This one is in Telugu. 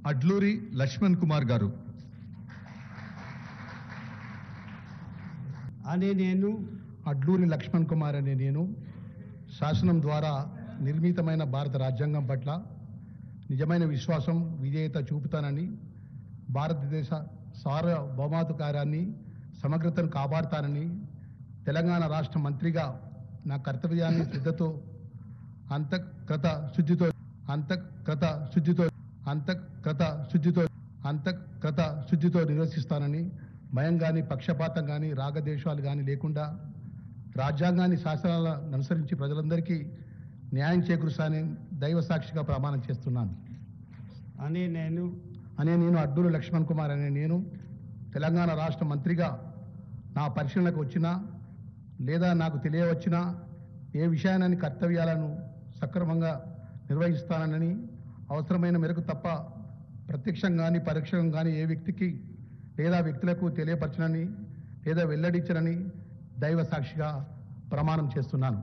అడ్లూరి లక్ష్మణ్ కుమార్ గారు. అనే నేను అడ్లూరి లక్ష్మణ్ కుమార్ అనే నేను శాసనం ద్వారా నిర్మితమైన భారత రాజ్యాంగం పట్ల నిజమైన విశ్వాసం విధేయత చూపుతానని, భారతదేశ సార్వభౌమాధికారాన్ని సమగ్రతను కాపాడుతానని, తెలంగాణ రాష్ట్ర మంత్రిగా నా కర్తవ్యాన్ని శ్రద్ధతో అంతఃకృత శుద్ధితో నిర్వహిస్తానని, భయం కానీ పక్షపాతం కానీ రాగద్వేషాలు కానీ లేకుండా రాజ్యాంగాన్ని శాసనాలను అనుసరించి ప్రజలందరికీ న్యాయం చేకూరుస్తానని దైవ సాక్షిగా ప్రమాణం చేస్తున్నాను. అనే నేను అడ్లూరి లక్ష్మణ్ కుమార్ అనే నేను తెలంగాణ రాష్ట్ర మంత్రిగా నా పరిశీలనకు వచ్చినా లేదా నాకు తెలియవచ్చినా ఏ విషయాన్ని కర్తవ్యాలను సక్రమంగా నిర్వహిస్తానని, అవసరమైన మేరకు తప్ప ప్రత్యక్షంగా కానీ పరోక్షంగా కానీ ఏ వ్యక్తికి లేదా వ్యక్తులకు తెలియపరచనని లేదా వెల్లడించనని దైవ సాక్షిగా ప్రమాణం చేస్తున్నాను.